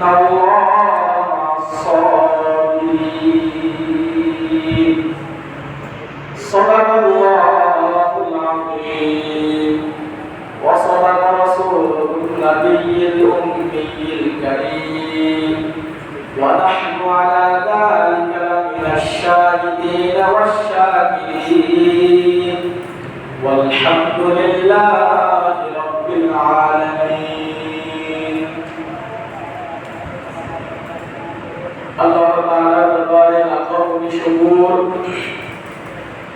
الله مع الصابرين صدق الله العظيم وصدق رسوله النبي الأمي الكريم ونحن على ذلك لمن الشاهدين والشاكرين والحمد لله رب العالمين الله تعالى দরবারে লাখো কোটি শুকর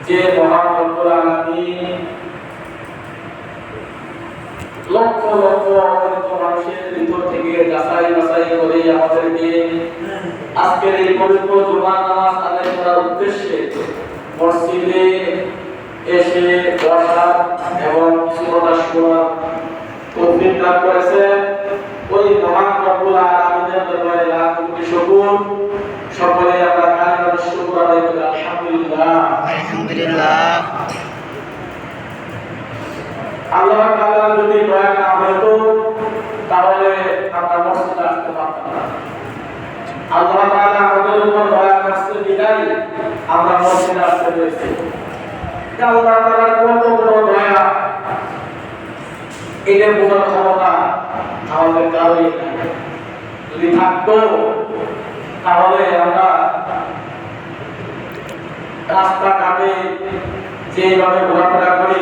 যে মহান রব্বুল আলামিন লক্ষ লক্ষ অগণিত মানুষের ভিতর থেকে যাচাই বাছাই করে আমাদেরকে আজকের এই পবিত্র জুমা নামাজ আদায় করার উদ্দেশ্যে মসজিদে এসে বসা এবং কিছু কথা শোনার তৌফিক দান করেছেন। ওই মহান রব্বুল আলামিনের দরবারে লাখ কোটি শুকর। সকলে আমরা কালিমাতুশ শুকর আদায় করি আলহামদুলিল্লাহ। আলহামদুলিল্লাহ। আল্লাহ তাআলা যদি দয়া না হতো তাহলে আমরা মসজিদে আসতে পারতাম না। আল্লাহ তাআলা আমাদের উপর দয়া করতে বিদায় আমরা মসজিদে আসতে পেরেছি। আল্লাহ তাআলার কত বড় দয়া, এটা বোঝার ক্ষমতা আমাদের কারোই নাই। যদি থাকতো তাহলে আমরা রাস্তাঘাটে যেভাবে ঘোরাফেরা করি,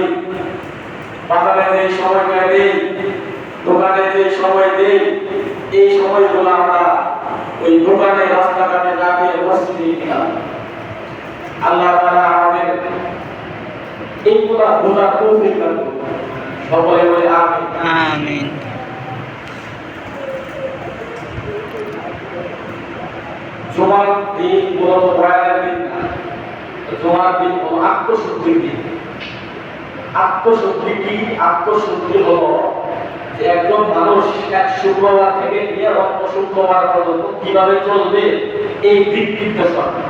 বাজারে যে সময়টা দেই, দোকানে যে সময় দেই, এই সময়গুলো আমরা ওই দোকানে রাস্তাঘাটে না গিয়ে মসজিদে গেলাম। আল্লাহ তাআলা আমাদের এইগুলা বোঝার তৌফিক দান করুন। সকলে বলে আমিন। আমিন। জুমার দিন মূলত বয়ানের দিন না, জুমার দিন হলো আত্মশুদ্ধির দিন। আত্মশুদ্ধি কি? আত্মশুদ্ধি হলো যে একজন মানুষ এক শুক্রবার থেকে নিয়ে অন্য শুক্রবার পর্যন্ত কিভাবে চলবে এই দিক নির্দেশনা,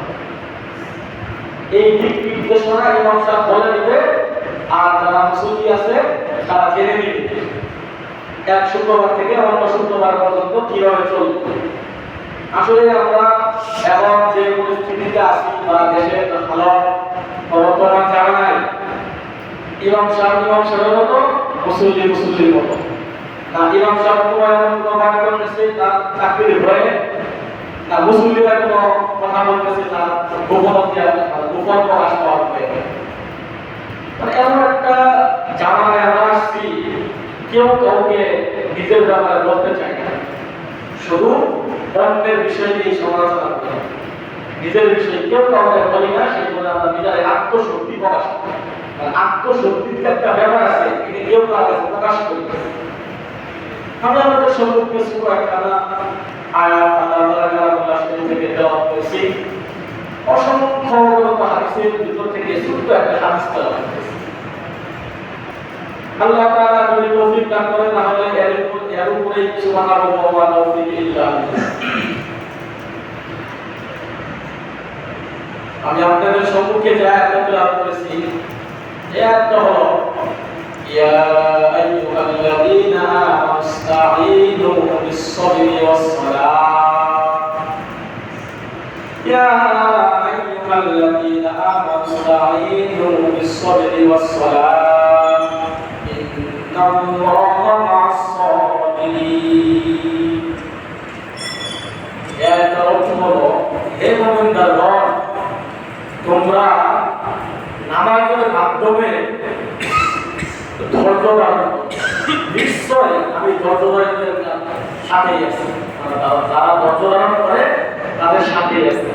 এই দিক নির্দেশনা ইমাম সাহেব বলে দিবে আর যারা মুসল্লি আছে তারা জেনে নিবে এক শুক্রবার থেকে অন্য শুক্রবার পর্যন্ত কিভাবে চলবে। আসলে আমরা এখন যে পরিস্থিতিতে আছি বা দেশের হালত বর্তমান জানা নাই, ইমাম সাহেবের মতো মুসল্লির মতো না। ইমাম সাহেব কোনো এমন কোনো কাজ করতেছে তার চাকরির ভয়ে না, মুসল্লিরা কোনো কথা বলতেছে তার গোপন প্রকাশ পাওয়ার ভয়ে। মানে এমন একটা জামানায় আমরা আসছি, কেউ কাউকে নিজের ব্যাপারে বলতে চায় না, শুধু অন্যের বিষয় নিয়ে সমালোচনা করে, নিজের বিষয়ে কেউ কাউকে বলি না। সেই জন্য আমরা নিজের আত্মশক্তি প্রকাশ করি। আত্মশক্তির একটা ব্যাপার আছে, এটা কেউ কার কাছে প্রকাশ করি। আমি আমাদের সম্পর্কে ছোট একটা আয়াত আল্লাহ তাআলা থেকে দেওয়া হয়েছে, অসংখ্য হাদিসের ভিতর থেকে ছোট্ট একটা হাদিস দেওয়া হয়েছে। আল্লাহ তাআলা যদি তৌফিক দান করেন তাহলে এর উপরে কিছু কথা বলবো। ওয়া তৌফিক ইল্লা বিল্লাহ। আমি আপনাদের সম্মুখে যে আয়াতটা তেলাওয়াত করেছি, এই আয়াতটা হলো ইয়া আইয়ুহাল্লাযীনা আমানু ইসতাঈনু বিস-সাবরি ওয়াস-সালাহ। ইয়া আইয়ুহাল্লাযীনা আমানু ইসতাঈনু বিস-সাবরি ওয়াস-সালাহ ইন্নাল্লাহা মা'আস-সাবিরিন। এর অর্থ হলো, হে মুমিনগণ, তোমরা নামাজের মাধ্যমে ধৈর্য ধারণ করো। নিশ্চয় আমি ধৈর্যধারীদের সাথেই আছি। যারা ধৈর্য ধারণ করে তাদের সাথেই আছি।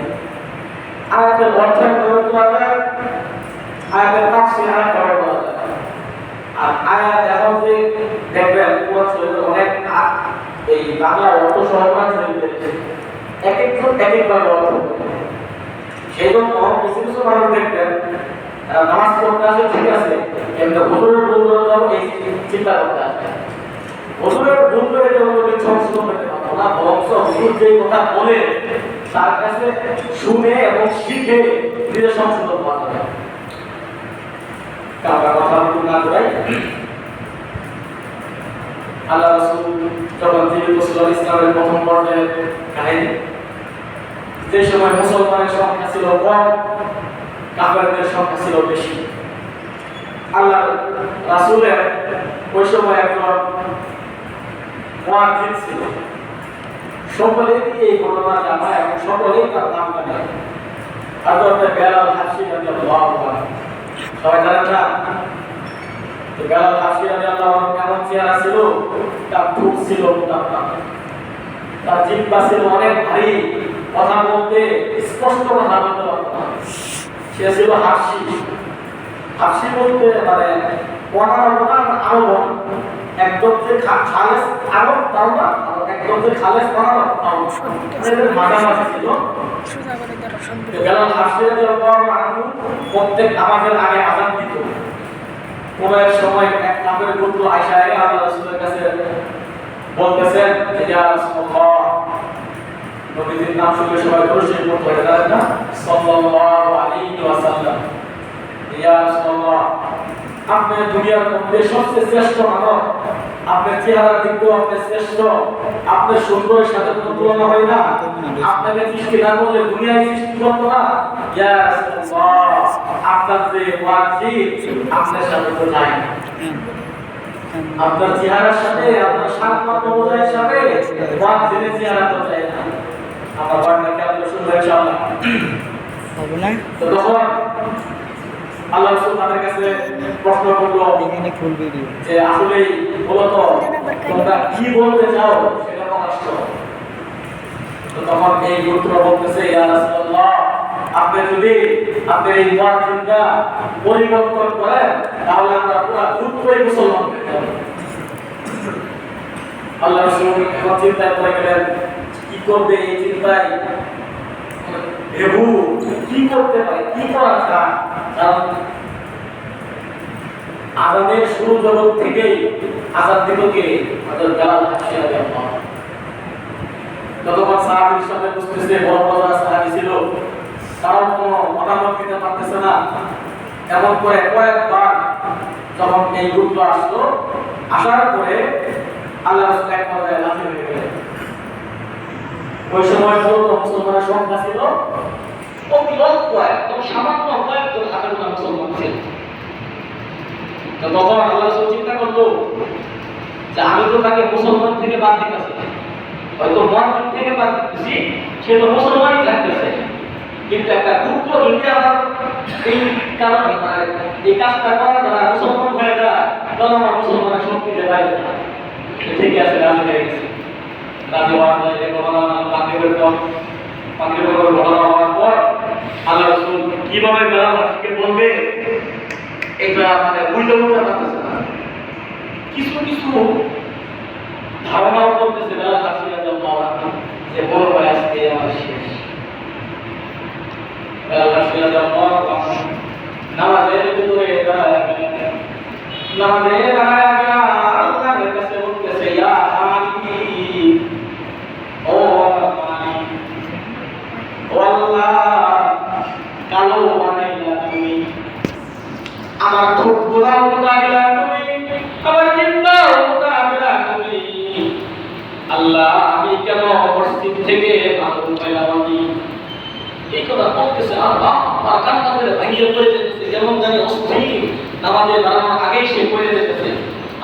আয়াতের অর্থের প্রয়োগ করা যায়, আয়াতের তাফসীর আরেকভাবে করা যায়। আর আয়াত এখন যে দেখবেন কোরআন শরীফে অনেক এই বাংলা অর্থ সহকারে শরীফে এক একজন এক একভাবে অর্থ। সেই জন্য কিছু কিছু মানুষ দেখবেন নামাজ পড়তে আসে, ঠিক আছে, কিন্তু হুজুরের ভুল করে যাবো এই চিন্তা করতে আসে। হুজুরের ভুল করে যাবো সংশোধন করতে পারবো না, বরং হুজুর যে কথা বলে তার কাছে শুনে এবং শিখে নিজের সংশোধন করা যাবে। কারণ কথা না করাই আল্লাহ রাসূল যখন জীবিত ছিল ইসলামের প্রথম পর্যায়ের কাহিনী, যে সময় মুসলমানের সংখ্যা ছিল কম, কাফেরদের সংখ্যা ছিল বেশি। আল্লাহ রাসূলের ওই সময় একজন মুয়াজ্জিন ছিল, সকলেই এই ঘটনা জানা এবং সকলেই তার নাম জানে। হযরত বেলাল হাবশী রাদিয়াল্লাহু আনহু, সবাই জানেন না? বেলাল হাবশী রাদিয়াল্লাহু আনহু কেমন চেহারা ছিল? তার ঠোঁট ছিল মোটা, তার জিহ্বা ছিল অনেক ভারী, কথা বলতে স্পষ্ট কথা বলতে পারত না। সে ছিল হাবশী। হাবশী বলতে মানে আরব, একদম যে খালেস আরব তাও না, একদম যে খালেস বানানো তাও মাঝামাঝি ছিল। বেলাল হাবশী রাদিয়াল্লাহু আনহু প্রত্যেক নামাজের আগে আযান দিত। কোন এক সময় এক কাফের পুত্র আয়েশা আল্লাহ রাসূলের কাছে বলতেছেন, ইয়া রাসূলুল্লাহ, নবীজির নাম শুনলে সবাই খুশি হয়ে যায় না? সাল্লাল্লাহু আলাইহি ওয়াসাল্লাম, ইয়া রাসূলুল্লাহ, আপনি দুনিয়ার মধ্যে সবচেয়ে শ্রেষ্ঠ মানব, আপনার চেহারার দিক দিয়েও আপনি শ্রেষ্ঠ, আপনার সুন্দরের সাথে কোনো তুলনা হয় না। আপনাকে সৃষ্টি না করলে দুনিয়ায় সৃষ্টি করতো না। ইয়া রাসূলুল্লাহ, আপনার যে ওয়াজিব আপনার সাথে তো নাই, আপনার চেহারার সাথে আপনার সাতমাত্র বোঝার সাথে ওয়াজিবের চেহারা তো চাই না। আমার বাড়িতে কেমন শুনবে ইনশাআল্লাহ হবে না? তো তখন আল্লাহ রাসূল তাদের কাছে প্রশ্ন করলো যে আসলে মূলত তোমরা কি বলতে চাও সেটা প্রকাশ করো। তো তখন এই গোত্র বলতেছে, ইয়া রাসূলুল্লাহ, আপনি যদি আপনার এই ওয়াজিবটা পরিবর্তন করেন তাহলে আমরা পুরো গোত্রই মুসলমান হয়ে যাব। আল্লাহ রাসূল এখন চিন্তায় পড়ে গেলেন, কি করবে? এই চিন্তায় ভেবু কি করতে পারে, কি করা যায়। কারণ আযানের শুরু জগৎ থেকেই আযান দিত কে? হযরত বেলাল হাবশী রাদিয়াল্লাহু আনহু। ততক্ষণ সাহাবীর সাথে বুঝতেছে বড় বড় সাহাবী ছিল, তারাও কোনো মতামত দিতে পারতেছে না। এমন করে কয়েকবার যখন এই যুদ্ধ আসলো, আসার পরে আল্লাহ রাসূল এক পর্যায়ে লাঠি হয়ে গেলেন। ওই সময় মুসলমানের সংখ্যা ছিল অতি অল্প, একদম সামান্য কয়েকজন হাতের গোনা মুসলমান ছিল। তো তখন আল্লাহ রাসূল চিন্তা করলো যে আমি তো তাকে মুসলমান থেকে বাদ দিতেছি, হয়তো মুয়াজ্জিন থেকে বাদ দিতেছি, সে তো মুসলমানই থাকতেছে, কিন্তু একটা দুঃখ যদি আমার এই কারণে এই কাজটা করার দ্বারা মুসলমান হয়ে যায়, তাহলে আমার মুসলমানের শক্তিতে বাইরে যায়। ঠিক আছে, রাজি হয়ে গেছে। রাজি হওয়ার পরে ঘটনা হওয়ার পর আল্লাহ রাসূল কিভাবে বেলাল হাবশীকে বলবে এটা মানে বুঝতে পারতেছে না। কিছু কিছু ধারণাও করতেছে বেলাল হাবশী রাদিয়াল্লাহু আনহু যে বড় ভাই আজকে আমার শেষ। বেলাল হাবশী রাদিয়াল্লাহু আনহু নামাজের ভিতরে দাঁড়ায় আল্লাহর কাছে বলতেছে, ইয়া মালিক, ও মালিক, ও আল্লাহ, কালো বানাইলা তুমি, আমার ঠোঁট গোলাও দিলা তুমি, আমার জিহ্বাও মোটা দিলা তুমি। আল্লাহ, আমি কেন মসজিদ থেকে ভালো পাইলাম? আমি এই কথা বলতেছে আর কান্না করে ভাঙিয়ে পড়ে যেতেছে, যেমন জানি অস্থির নামাজে দাঁড়ানোর আগেই সে পড়ে যেতেছে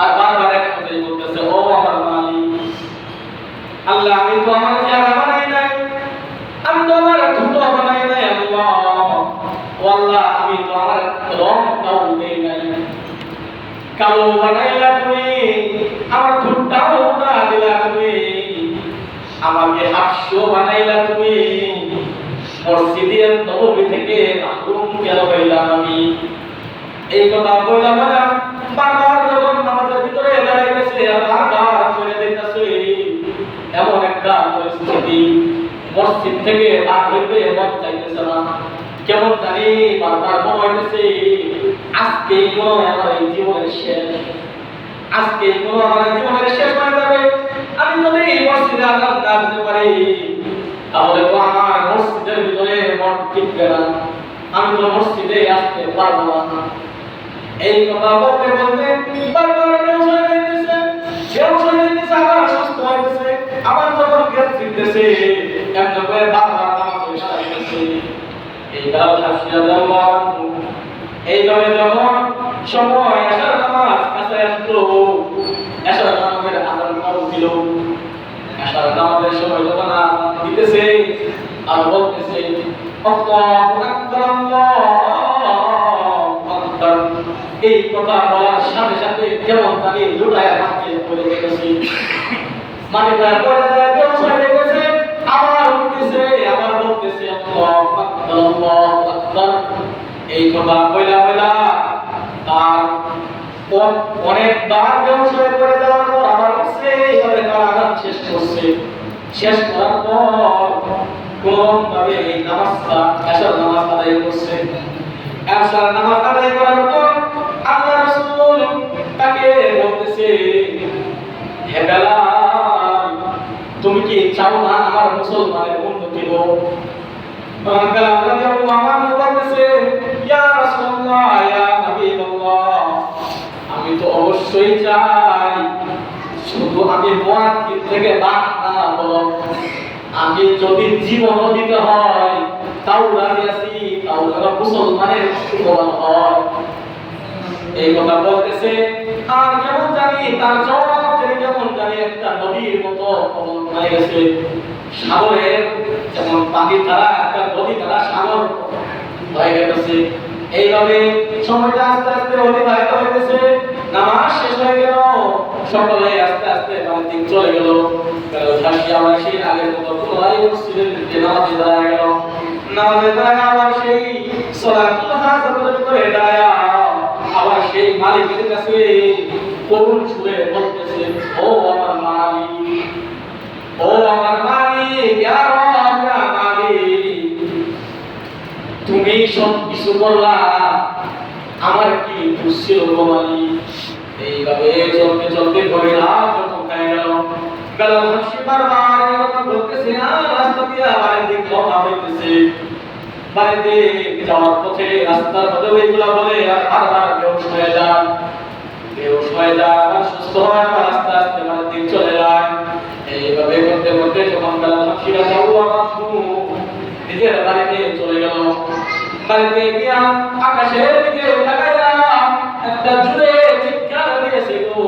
আর বারবার এক কথাই বলতেছে, ও আমার মালিক, আল্লাহ, আমি তো আমার চেহারা বানাই নাই, আমি তো আমার ঠোঁট বানাই নাই, আল্লাহ, ও আল্লাহ, আমি তো আমার রংটাও দেই নাই, কালো বানাইলা তুমি, আমার ঠোঁটটাও মোটা দিলা তুমি, আমাকে হাস্য বানাইলা তুমি, মসজিদে নববী থেকে মাহরুম কেন হইলাম আমি? এই কথা বললাম না, বারবার যখন নামাজের ভিতরে দাঁড়াইতেছে আর বারবার চলে যাইতেছে, এমন একটা পরিস্থিতি, মসজিদ থেকে আর হইতে মন চাইতেছে না, কেমন জানি বারবার মনে হইতেছে আজকে কোনো আমার এই জীবনের শেষ, আজকে কোনো আমার জীবনের শেষ হয়ে যাবে। আমি যদি মসজিদে আজান না দিতে পারি তাহলে তো আমার মসজিদের ভিতরে মন টিকবে না, আমি তো মসজিদে আসতে পারবো না। এই কথা বলতে বলতে বারবার বেহুশ হয়ে যাইতেছে, বেহুশ হয়ে ঘুরতেছে এমন করে বারবার নামাজে ইশারা দিতেছে। এই বেলাল হাবশী রাদিয়াল্লাহু আনহু এইভাবে যখন সময় এশার নামাজ কাছে আসলো, এশার নামাজের আযান দিল। এশার নামাজের সময় যখন আযান দিতেছে আর বলতেছে আল্লাহু আকবার আল্লাহু আকবার, এই কথা বলার সাথে সাথে যেমন জানি লুটায় মাটিতে পড়ে গেছে, মাটিতে পড়ে যায় বেহুশ হয়ে গেছে। আবার উঠতেছে, আবার বলতেছে আল্লাহু আকবার আল্লাহু আকবার। এই কথা বইলা বইলা তার অনেকবার বেহুশ হয়ে পড়ে যাওয়ার পর আবার উঠছে, এইভাবে তার আযান শেষ করছে। শেষ করার পর কোনভাবে এই নামাজটা এশার নামাজ আদায় করছে। এশার নামাজ আদায় করার পর আল্লাহ রাসূল তাকে বলতেছে, হে বেলাল, তুমি কি চাও না আমার মুসলমানের উন্নতি হোক? বেলাল রাদিয়াল্লাহু আনহু বলতেছে, ইয়া রাসূলুল্লাহ ইয়া হাবিবাল্লাহ, আমি তো অবশ্যই চাই, শুধু আমি মুয়াজ্জিন থেকে বাদ না, বরং আমি যদি জীবনও দিতে হয় তাও রাজি আছি, তাও যেন মুসলমানের উপকার হয়। এই কথা বলতেছে আর কেমন জানি তার জবাব কেমন জানি একটা নদীর মতো হয়ে গেছে। সাগরের যেমন পানির ধারা একটা নদী ধারা সাগর হয়ে গেছে। এইভাবে সময়টা আস্তে আস্তে অতিবাহিত হইতেছে। নামাজ শেষ হয়ে গেল, সকলে আস্তে আস্তে বাড়ির দিক চলে গেল। হাসি আবার সেই আগের মতো পুনরায় মসজিদের যে নামাজে দাঁড়ায় গেল। নামাজে দাঁড়ায় আবার সেই সালাতুল হাজাতের ভিতরে দাঁড়ায় আবার সেই মালিকের কাছে করুণ সুরে বলতেছে, ও আমার মালিক, ও আমার মালিক, ইয়া রব ইয়া মালিক, তুমি সব কিছু করলা, আমার কি দোষ ছিল গো মালিক? এইভাবে চলতে চলতে ঘরে রাত যখন হয়ে গেল, বেলাল হাবশী বারবার এই কথা বলতেছে আর রাস্তা দিয়ে বাড়ির দিক রওনা হইতেছে। বাড়িতে যাওয়ার পথে রাস্তার মধ্যে ওইগুলা বলে আর বারবার বেহুশ হয়ে যায়, বেহুশ হয়ে যায় আবার সুস্থ হয়, আবার আস্তে আস্তে বাড়ির দিক চলে যায়। এইভাবে করতে করতে যখন বেলাল হাবশী রাদিয়াল্লাহু আনহু নিজের বাড়িতে চলে গেল, বাড়িতে গিয়া আকাশের দিকে তাকাইয়া একটা জোরে চিৎকার দিয়েছে গো,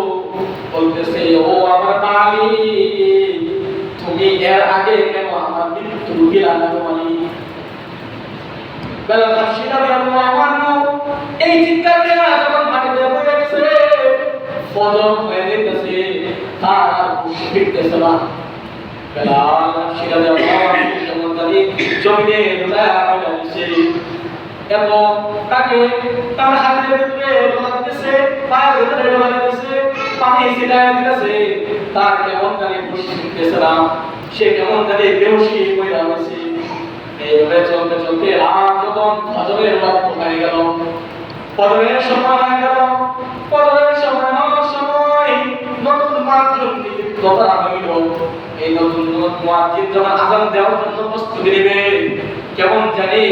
বলতেছে, ও আমার মালিক, তুমি এর আগে কেন আমার মৃত্যু দিলা না গো মালিক? বেলাল হাবশী রাদিয়াল্লাহু আনহু এই চিৎকার দিয়া যখন মাটিতে পড়ে গেছে, ফজর হয়ে গেছে, তার আর হুঁশ ফিরতেছে না। বেলাল হাবশী রাদিয়াল্লাহু আনহু যেমন জানি জমিনে লুটায়া পড়ে গেছে এবং তাকে তার হাতের ভিতরে ডলা দিতেছে, পায়ের ভিতরে ডলা দিতেছে, পানি ছিটায় দিতেছে, তার কেমন জানি হুঁশ ফিরতেছে না, সে কেমন জানি বেহুশি হয়ে গেছে। এইভাবে চলতে চলতে রাত যখন ফজরের ওয়াক্ত হয়ে গেল, ফজরের সময় হয়ে গেল, ফজরের সময় হওয়ার সময় নতুন মুয়াজ্জিন নিযুক্ত করা হইল। এই নতুন মুয়াজ্জিন যখন আযান দেওয়ার জন্য প্রস্তুতি নেবে, কেমন জানি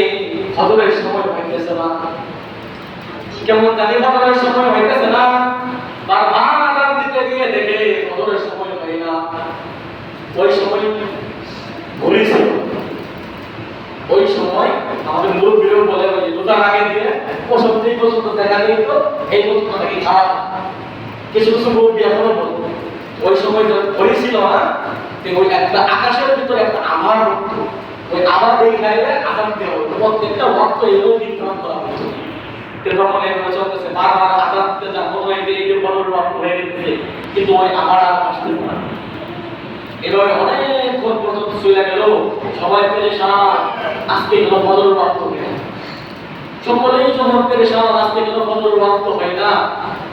ফজরের সময় হইতেছে না, কেমন জানি ফজরের সময় হইতেছে না, বারবার আযান দিতে গিয়ে দেখে ফজরের সময় হয় না। ওই সময় ঘড়ি ছিল, ওই সময় আমাদের মুরব্বীরাও বলে ওই রোজার আগে দিয়ে ওসব যেই পর্যন্ত দেখা যেত এই পর্যন্ত নাকি খাওয়া। কিছু কিছু মুরব্বী এখনো বলে ওই সময় ঘড়ি ছিল না, ওই একটা আকাশের ভিতরে একটা আভার হতো, ওই আভার দেখাইলে আযান দেওয়া হতো। প্রত্যেকটা ওয়াক্ত এগুলো নির্ধারণ করা হতো। যখন এগুলো চলতেছে বারবার আযান দিতে যান, মনে হয় এই যে বড় ওয়াক্ত হয়ে গেছে, কিন্তু ওই আভার আর আসতে পারে না। এভাবে অনেকক্ষণ পর্যন্ত চলে গেল, সবাই পেরেশান, আজকে গেল ফজর ওয়াক্ত হয় না। সকলেই যখন পেরেশান, আজকে গেল ফজর ওয়াক্ত হয় না।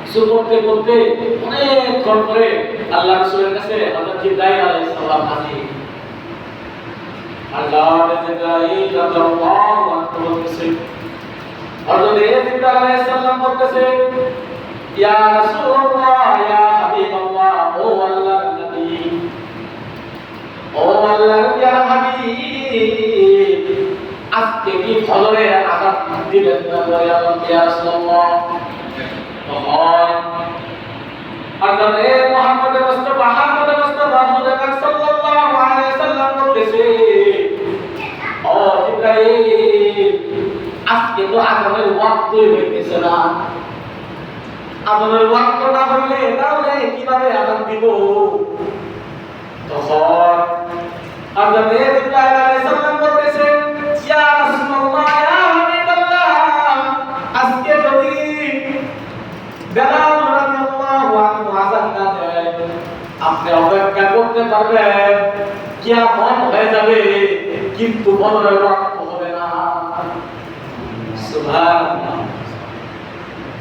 কিছু করতে করতে অনেকক্ষণ পরে আল্লাহ রাসূলের কাছে হযরত জিবরাইল আলাইহিস সালাম হাজির। আল্লাহ জিবরাইল রাদিয়াল্লাহু আনহু বলতেছে, হযরত জিবরাইল আলাইহিস সালাম বলতেছে, ইয়া রাসূলুল্লাহ ইয়া হাবিবাল্লাহ, ও আল্লাহর নবী, ও আল্লাহর ইয়া হাবিব, আজকে কি ফজরের আযান দিবেন না ইয়া রাসূলুল্লাহ? হযরত মুহাম্মদ মুস্তাফা সাল্লাল্লাহু আলাইহি ওয়াসাল্লাম আজকে তো আজানের ওয়াক্তই হইতেছে না, আজানের ওয়াক্ত না হইলে তাহলে কিভাবে আজান দিব? তখন আজানে জিবরাইল আলাইহিস সালাম বলতেছেন, ইয়া রাসূলুল্লাহ, ইয়া হাবিবাল্লাহ, আজকে যদি বেলাল রাদিয়াল্লাহু আনহু আযান না দেয়, আপনি অপেক্ষা করতে পারবেন, কিয়ামত হয়ে যাবে, কিন্তু বদরের ওয়াক্ত হবে না। সুবহানাল্লাহ।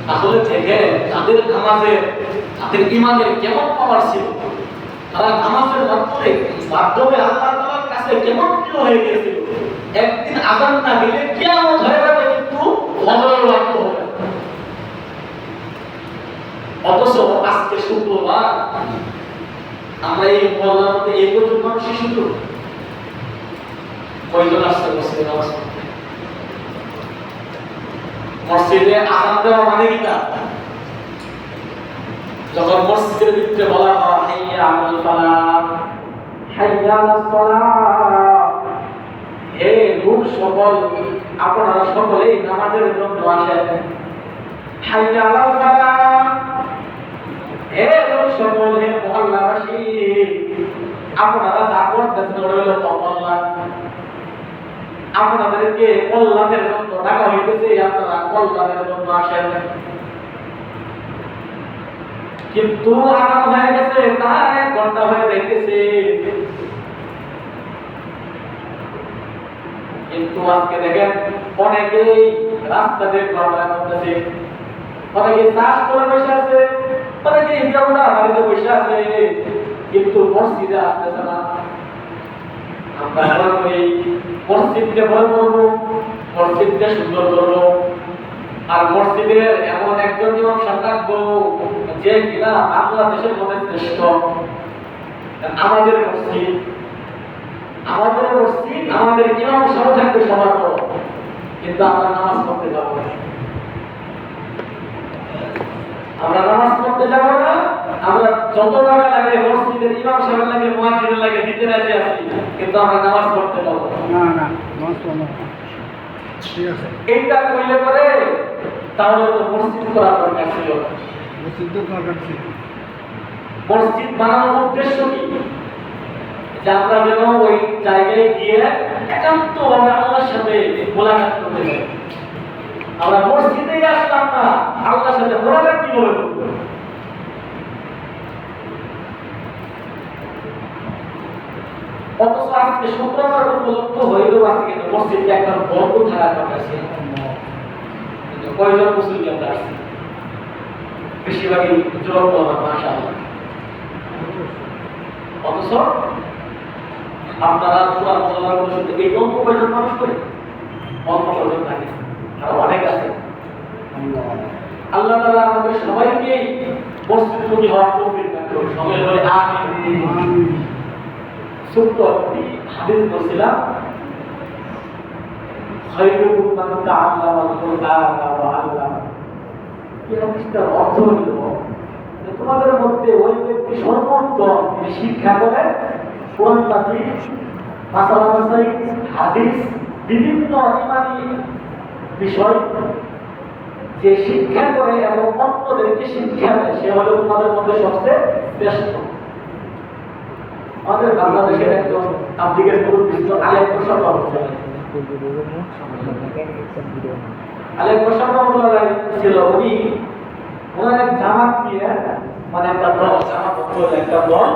তাহলে থেকে তাদের নামাজের, তাদের ঈমানের কেমন পাওয়ার ছিল, তারা নামাজের মাধ্যমে আল্লাহ তাআলার কাছে কেমন প্রিয় হয়ে গিয়েছিল। একদিন আযান না দিলে কিয়ামত হয়ে যাবে, কিন্তু বদরের ওয়াক্ত হবে না। অথচ আজকে শুক্রবার আমরা এই মহল্লার মধ্যে এই কজন মানুষই শুধু কয়জন আসছে মসজিদে নামাজ পড়তে? মসজিদে আযান দেওয়া মানে কি না? যখন মসজিদের ভিতরে বলা হয় হাইয়া আলাল ফালাহ, হাইয়া আলাস সালাহ, হে লোক সকল, আপনারা সকলেই নামাজের জন্য আসেন। হাইয়া আলাল ফালাহ, হে লোক সকল, হে মহল্লাবাসী, আপনারা যা করতেছেন ওটা হলো কল্যাণ, আপনাদেরকে কল্যাণের জন্য ডাকা হইতেছে, আপনারা কল্যাণের জন্য আসেন। কিন্তু আরাম হয়ে গেছে, তার 1 ঘন্টা হয়ে যাইতেছে, কিন্তু আজকে দেখেন অনেকেই রাস্তা দিয়ে ঘোরাফেরা করতেছে, অনেকে চাষ করে বসে আছে, অনেকে ইজাউলা বাড়িতে বসে আছে, কিন্তু মসজিদে আসতেছে না। আমরা এই মসজিদকে ভয় করবো, মসজিদকে সুন্দর করবো, আর মসজিদের এমন একজন ইমাম সাহেব রাখবো যে কিনা বাংলাদেশের মধ্যে শ্রেষ্ঠ। আমাদের মসজিদ, আমাদের ইমাম সাহেব থাকবে সবার বড়, কিন্তু আমরা নামাজ পড়তে যাবো না। আমরা নামাজ পড়তে যাবো না, আমরা যত টাকা লাগে মসজিদের ইমাম সাহেব লাগে, মুয়াজ্জিন লাগে, দিতে রাজি আছি, কিন্তু আমরা নামাজ পড়তে যাবো না। নামাজ পড়বো না, ঠিক আছে। এইটা কইলে পরে তাহলে তো মসজিদ করা দরকার ছিল। মসজিদ বানানোর উদ্দেশ্য কি? যে আমরা যেন ওই জায়গায় গিয়ে একান্তভাবে আল্লাহর সাথে মোলাকাত করতে পারি। আমরা মসজিদেই আসলাম না, আল্লাহর সাথে মোলাকাত কিভাবে করব? অথচ আজকে শুক্রবার উপলক্ষ হইলেও আজকে কিন্তু মসজিদে একটা বন্ধ থাকার কথা ছিল। কয়জন মুসলিম আমরা আসছি? বেশিরভাগই যুবক বলা, মাশাআল্লাহ। অথচ আপনারা পুরা মহল্লার মধ্যে এই অল্প কয়জন মানুষ করে, অল্প কয়জন থাকে, আর অনেক আছে। আল্লাহ তাআলা আমাদের সবাইকে মসজিদমুখী হওয়ার তৌফিক দান করুন। সবাই বলে আমিন। ছোট্ট একটি হাদিস বলছিলাম, খায়রুকুম মান তাআল্লামাল কুরআনা ওয়া আল্লামা। এই হাদিসটার অর্থ হলো যে তোমাদের মধ্যে ওই ব্যক্তি সর্বোত্তম, যিনি শিক্ষা করে কোরআন তাফসীর, মাসালা মাসাইল, হাদিস, বিভিন্ন ইমানি বিষয় যে শিক্ষা করে এবং অন্যদেরকে শিক্ষা দেয়, সে হলো তোমাদের মধ্যে সবচেয়ে শ্রেষ্ঠ। আমাদের বাংলাদেশের একজন তাবলীগের মুরব্বি আলেম মোশাররফ রহমাতুল্লাহ ছিল, উনি ওনার এক জামাত দিয়ে, মানে একটা দল, জামাত একটা দল